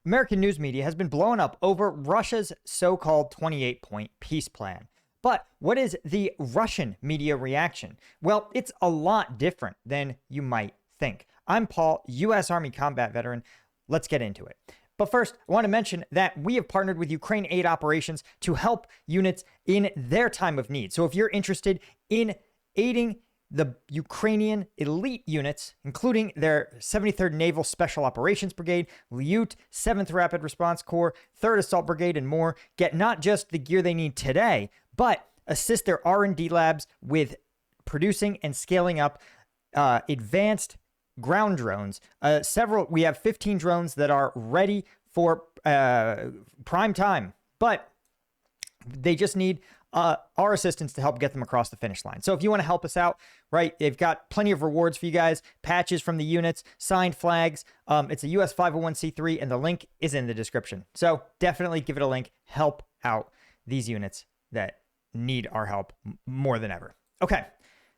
American news media has been blown up over Russia's so-called 28-point peace plan. But what is the Russian media reaction? Well, it's a lot different than you might think. I'm Paul, U.S. Army combat veteran. Let's get into it. But first, I want to mention that we have partnered with Ukraine Aid Operations to help units in their time of need. So if you're interested in aiding the Ukrainian elite units, including their 73rd Naval Special Operations Brigade, Lyut, 7th Rapid Response Corps, 3rd Assault Brigade, and more, get not just the gear they need today, but assist their R&D labs with producing and scaling up advanced ground drones. We have 15 drones that are ready for prime time, but they just need our assistance to help get them across the finish line. So if you want to help us out, right, they've got plenty of rewards for you guys, patches from the units, signed flags. It's a US 501c3, and the link is in the description. So definitely give it a link. Help out these units that need our help more than ever. Okay,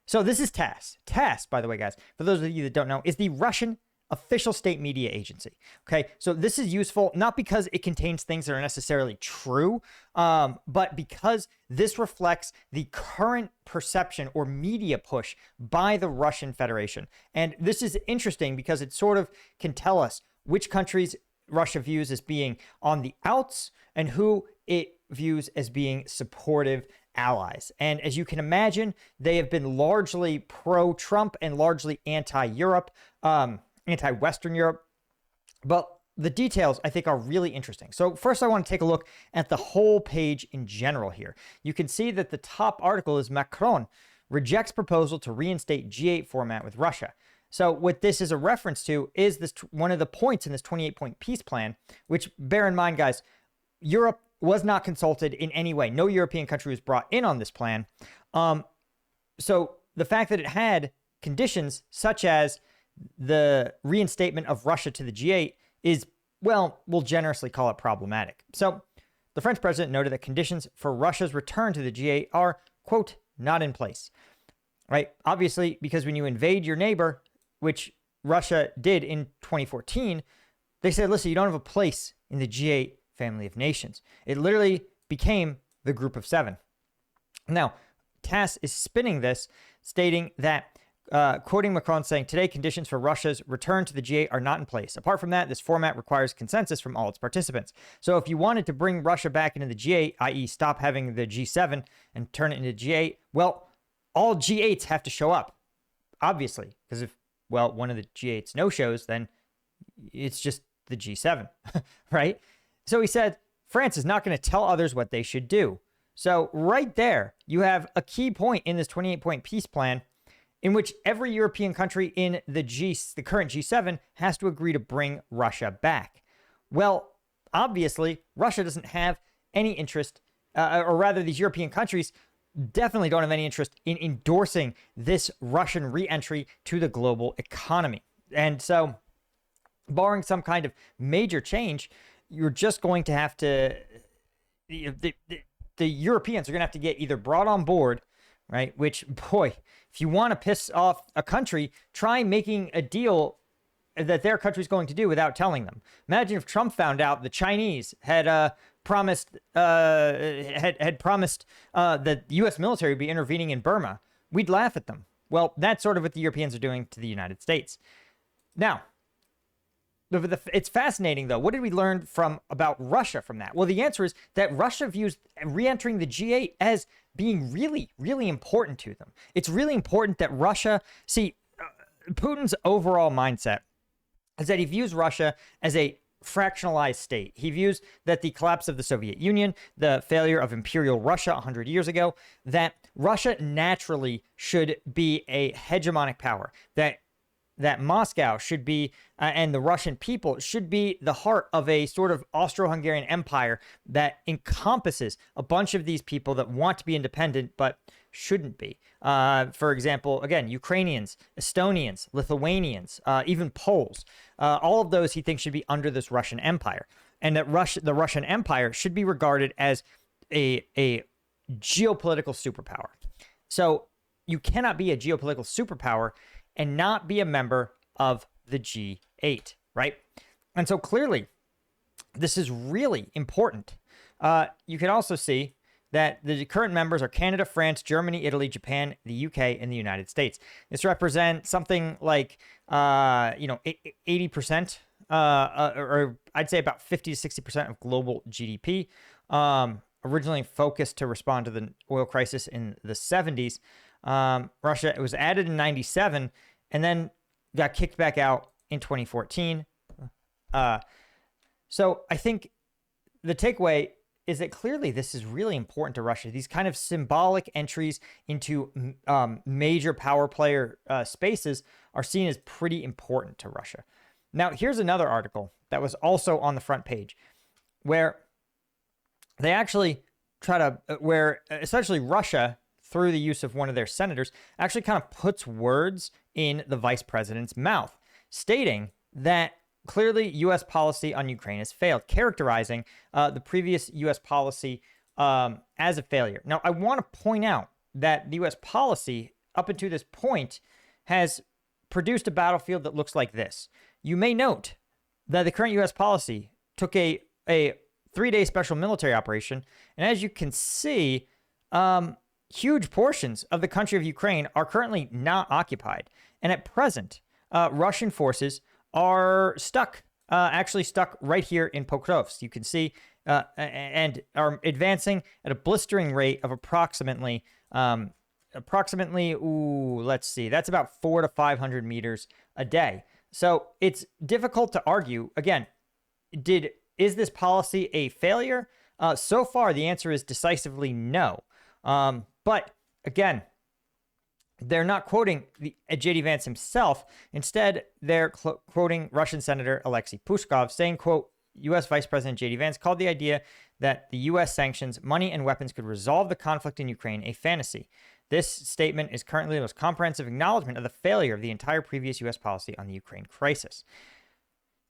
so this is TASS. TASS, by the way, guys, for those of you that don't know, is the Russian official state media agency. Okay, so this is useful not because it contains things that are necessarily true, but because this reflects the current perception or media push by the Russian Federation. And this is interesting because it sort of can tell us which countries Russia views as being on the outs and who it views as being supportive allies. And as you can imagine, they have been largely pro-Trump and largely anti-Europe, anti-Western Europe. But the details, I think, are really interesting. So first, I want to take a look at the whole page in general here. You can see that the top article is Macron rejects proposal to reinstate G8 format with Russia. So what this is a reference to is this one of the points in this 28-point peace plan, which, bear in mind, guys, Europe was not consulted in any way. No European country was brought in on this plan. So the fact that it had conditions such as the reinstatement of Russia to the G8 is, well, we'll generously call it problematic. So the French president noted that conditions for Russia's return to the G8 are, quote, not in place, right? Obviously, because when you invade your neighbor, which Russia did in 2014, they said, listen, you don't have a place in the G8 family of nations. It literally became the group of seven. Now, TASS is spinning this, stating that, quoting Macron saying, today conditions for Russia's return to the G8 are not in place. Apart from that, this format requires consensus from all its participants. So if you wanted to bring Russia back into the G8, i.e. stop having the G7 and turn it into G8, well, all G8s have to show up, obviously, because if, well, one of the G8s no-shows, then it's just the G7, right? So he said, France is not going to tell others what they should do. So right there, you have a key point in this 28-point peace plan in which every European country in the current G7 has to agree to bring Russia back. Well, obviously, Russia doesn't have any interest, or rather these European countries definitely don't have any interest in endorsing this Russian re-entry to the global economy. And so, barring some kind of major change, you're just going to have to, the Europeans are going to have to get either brought on board, right? Which, boy, if you want to piss off a country, try making a deal that their country's going to do without telling them. Imagine if Trump found out the Chinese had promised that the U.S. military would be intervening in Burma. We'd laugh at them. Well, that's sort of what the Europeans are doing to the United States. Now, it's fascinating, though. What did we learn about Russia from that? Well, the answer is that Russia views re-entering the G8 as being really, really important to them. It's really important that Russia... See, Putin's overall mindset is that he views Russia as a fractionalized state. He views that the collapse of the Soviet Union, the failure of imperial Russia 100 years ago, that Russia naturally should be a hegemonic power, that Moscow should be, and the Russian people should be the heart of a sort of Austro-Hungarian empire that encompasses a bunch of these people that want to be independent but shouldn't be. For example, again, Ukrainians, Estonians, Lithuanians, even Poles. All of those he thinks should be under this Russian empire. And that the Russian empire should be regarded as a geopolitical superpower. So you cannot be a geopolitical superpower and not be a member of the G8, right? And so clearly, this is really important. You can also see that the current members are Canada, France, Germany, Italy, Japan, the UK, and the United States. This represents something like, 80%, or I'd say about 50 to 60% of global GDP. Originally focused to respond to the oil crisis in the 70s. Russia, it was added in 97 and then got kicked back out in 2014. So I think the takeaway is that clearly this is really important to Russia. These kind of symbolic entries into major power player spaces are seen as pretty important to Russia. Now, here's another article that was also on the front page where they actually where essentially Russia, through the use of one of their senators, actually kind of puts words in the vice president's mouth, stating that clearly U.S. policy on Ukraine has failed, characterizing the previous U.S. policy as a failure. Now, I want to point out that the U.S. policy up until this point has produced a battlefield that looks like this. You may note that the current U.S. policy took a 3-day special military operation, and as you can see, huge portions of the country of Ukraine are currently not occupied. And at present, Russian forces are actually stuck right here in Pokrovsk. You can see, and are advancing at a blistering rate of approximately, let's see, that's about 400 to 500 meters a day. So it's difficult to argue. Again, is this policy a failure? So far, the answer is decisively no. But again, they're not quoting J.D. Vance himself. Instead, they're quoting Russian Senator Alexei Pushkov, saying, quote, U.S. Vice President J.D. Vance called the idea that the U.S. sanctions, money, and weapons could resolve the conflict in Ukraine a fantasy. This statement is currently the most comprehensive acknowledgement of the failure of the entire previous U.S. policy on the Ukraine crisis.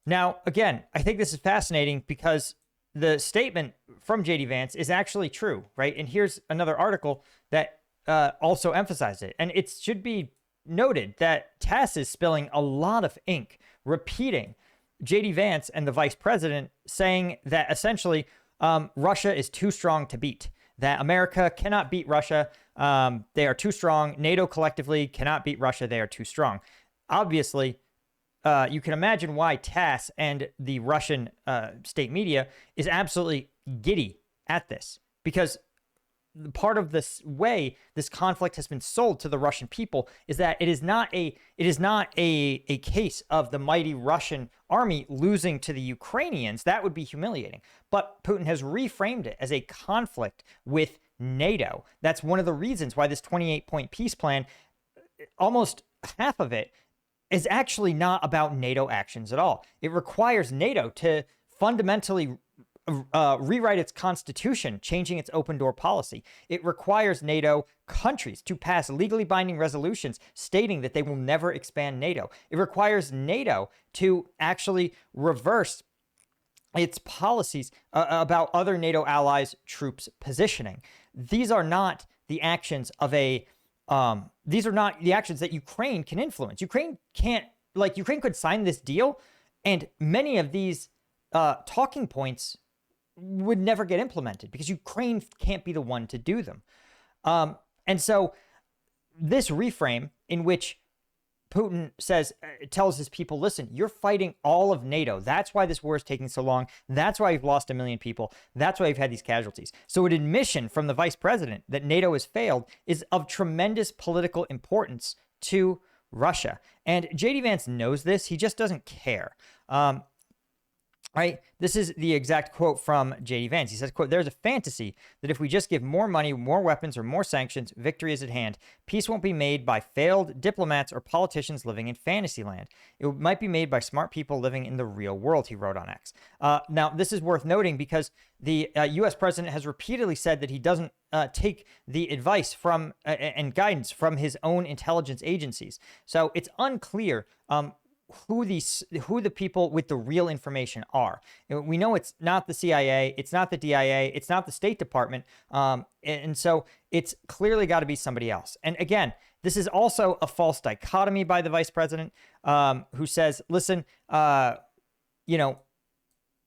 Now, again, I think this is fascinating because the statement from J.D. Vance is actually true, right? And here's another article that also emphasized it. And it should be noted that TASS is spilling a lot of ink, repeating J.D. Vance and the vice president saying that essentially Russia is too strong to beat, that America cannot beat Russia. They are too strong. NATO collectively cannot beat Russia. They are too strong. Obviously, you can imagine why TASS and the Russian state media is absolutely giddy at this, because part of this way this conflict has been sold to the Russian people is that it is not a case of the mighty Russian army losing to the Ukrainians. That would be humiliating. But Putin has reframed it as a conflict with NATO. That's one of the reasons why this 28-point peace plan, almost half of it, is actually not about NATO actions at all. It requires NATO to fundamentally rewrite its constitution, changing its open door policy. It requires NATO countries to pass legally binding resolutions stating that they will never expand NATO. It requires NATO to actually reverse its policies about other NATO allies' troops positioning. These are not the actions of these are not the actions that Ukraine can influence. Ukraine could sign this deal, and many of these talking points would never get implemented because Ukraine can't be the one to do them. And so this reframe in which Putin tells his people, listen, you're fighting all of NATO. That's why this war is taking so long. That's why you've lost 1 million people. That's why you've had these casualties. So an admission from the vice president that NATO has failed is of tremendous political importance to Russia. And J.D. Vance knows this. He just doesn't care. Right? This is the exact quote from J.D. Vance. He says, quote, there's a fantasy that if we just give more money, more weapons, or more sanctions, victory is at hand. Peace won't be made by failed diplomats or politicians living in fantasy land. It might be made by smart people living in the real world, he wrote on X. Now, this is worth noting because the U.S. president has repeatedly said that he doesn't take the advice from and guidance from his own intelligence agencies. So it's unclear who the people with the real information are. We know it's not the CIA, it's not the DIA, it's not the State Department, and so it's clearly got to be somebody else. And again, this is also a false dichotomy by the vice president, who says, listen,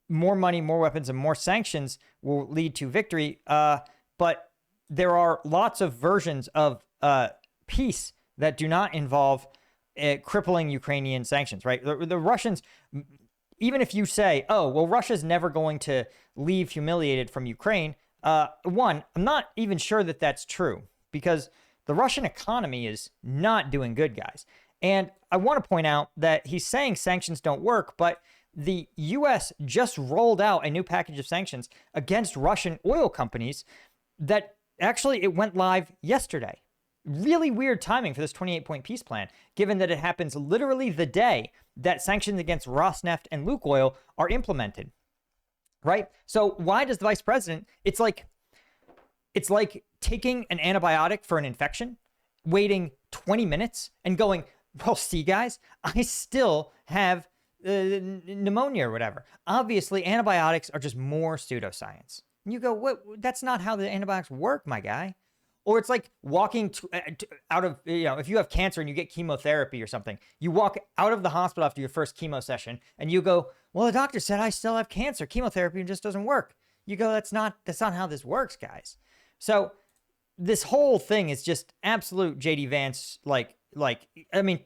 more money, more weapons, and more sanctions will lead to victory. But there are lots of versions of peace that do not involve crippling Ukrainian sanctions, right? The Russians, even if you say, oh, well, Russia's never going to leave humiliated from Ukraine, one, I'm not even sure that that's true, because the Russian economy is not doing good, guys. And I want to point out that he's saying sanctions don't work, but the US just rolled out a new package of sanctions against Russian oil companies that actually it went live yesterday. Really weird timing for this 28-point peace plan, given that it happens literally the day that sanctions against Rosneft and Lukoil are implemented, right? So why does the vice president, it's like taking an antibiotic for an infection, waiting 20 minutes and going, well, see, guys, I still have pneumonia or whatever. Obviously, antibiotics are just more pseudoscience. And you go, what? That's not how the antibiotics work, my guy. Or it's like walking out of, if you have cancer and you get chemotherapy or something, you walk out of the hospital after your first chemo session and you go, well, the doctor said I still have cancer. Chemotherapy just doesn't work. You go, that's not how this works, guys. So this whole thing is just absolute JD Vance,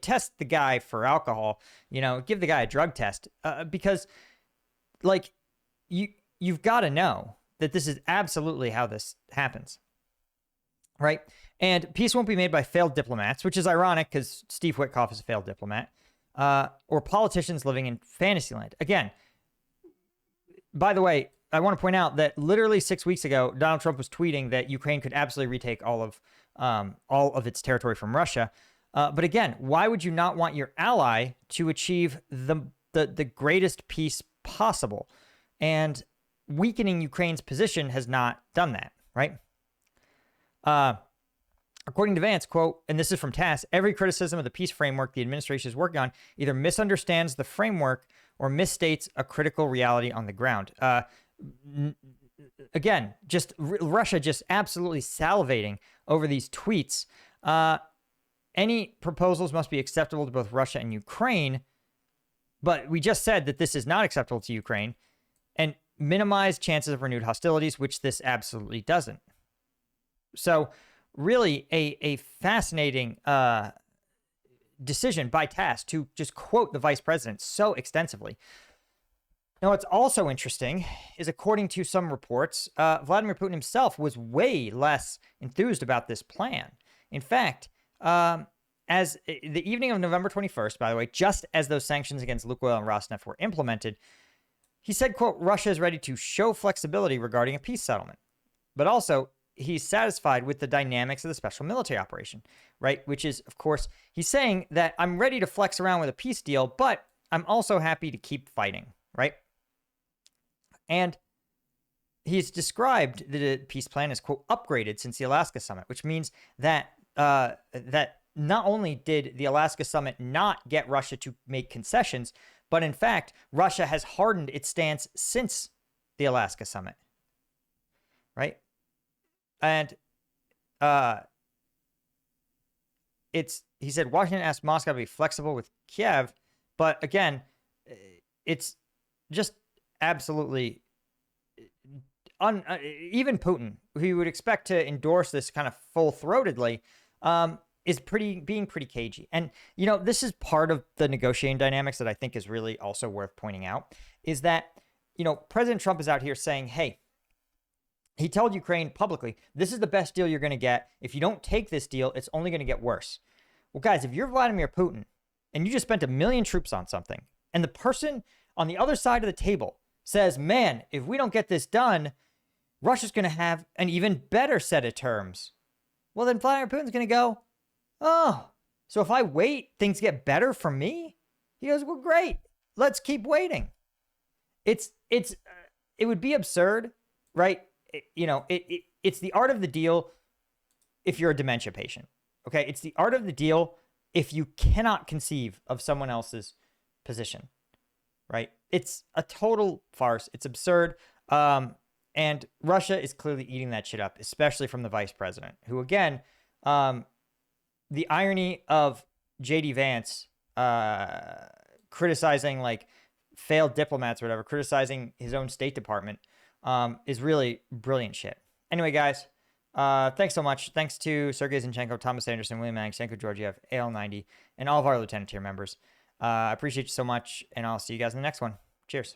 test the guy for alcohol, give the guy a drug test, because you've got to know that this is absolutely how this happens. Right. And peace won't be made by failed diplomats, which is ironic because Steve Witkoff is a failed diplomat, or politicians living in Fantasyland. Again, by the way, I want to point out that literally 6 weeks ago, Donald Trump was tweeting that Ukraine could absolutely retake all of its territory from Russia. But again, why would you not want your ally to achieve the greatest peace possible? And weakening Ukraine's position has not done that, right? According to Vance, quote, and this is from TASS, every criticism of the peace framework the administration is working on either misunderstands the framework or misstates a critical reality on the ground. Again, just Russia just absolutely salivating over these tweets. Any proposals must be acceptable to both Russia and Ukraine, but we just said that this is not acceptable to Ukraine, and minimize chances of renewed hostilities, which this absolutely doesn't. So really a fascinating decision by TASS to just quote the vice president so extensively. Now, what's also interesting is, according to some reports, Vladimir Putin himself was way less enthused about this plan. In fact, as the evening of November 21st, by the way, just as those sanctions against Lukoil and Rosneft were implemented, he said, quote, Russia is ready to show flexibility regarding a peace settlement, but also he's satisfied with the dynamics of the special military operation, right? Which is, of course, he's saying that I'm ready to flex around with a peace deal, but I'm also happy to keep fighting, right? And he's described the peace plan as, quote, upgraded since the Alaska summit, which means that that not only did the Alaska summit not get Russia to make concessions, but in fact, Russia has hardened its stance since the Alaska summit, right? And he said Washington asked Moscow to be flexible with Kiev, but again, it's just absolutely even Putin, who you would expect to endorse this kind of full-throatedly, is being pretty cagey. And this is part of the negotiating dynamics that I think is really also worth pointing out, is that President Trump is out here saying, hey, he told Ukraine publicly, this is the best deal you're going to get. If you don't take this deal, it's only going to get worse. Well, guys, if you're Vladimir Putin and you just spent 1 million troops on something, and the person on the other side of the table says, man, if we don't get this done, Russia's going to have an even better set of terms. Well, then Vladimir Putin's going to go, oh, so if I wait, things get better for me? He goes, well, great. Let's keep waiting. It would be absurd, right? It's the art of the deal if you're a dementia patient, okay? It's the art of the deal if you cannot conceive of someone else's position, right? It's a total farce. It's absurd. And Russia is clearly eating that shit up, especially from the vice president, who, again, the irony of JD Vance criticizing failed diplomats or whatever, criticizing his own State Department, is really brilliant shit. Anyway, guys, thanks so much. Thanks to Sergei Zinchenko, Thomas Anderson, William Alexenko, Georgiev, AL90, and all of our Lieutenant tier members. I appreciate you so much, and I'll see you guys in the next one. Cheers.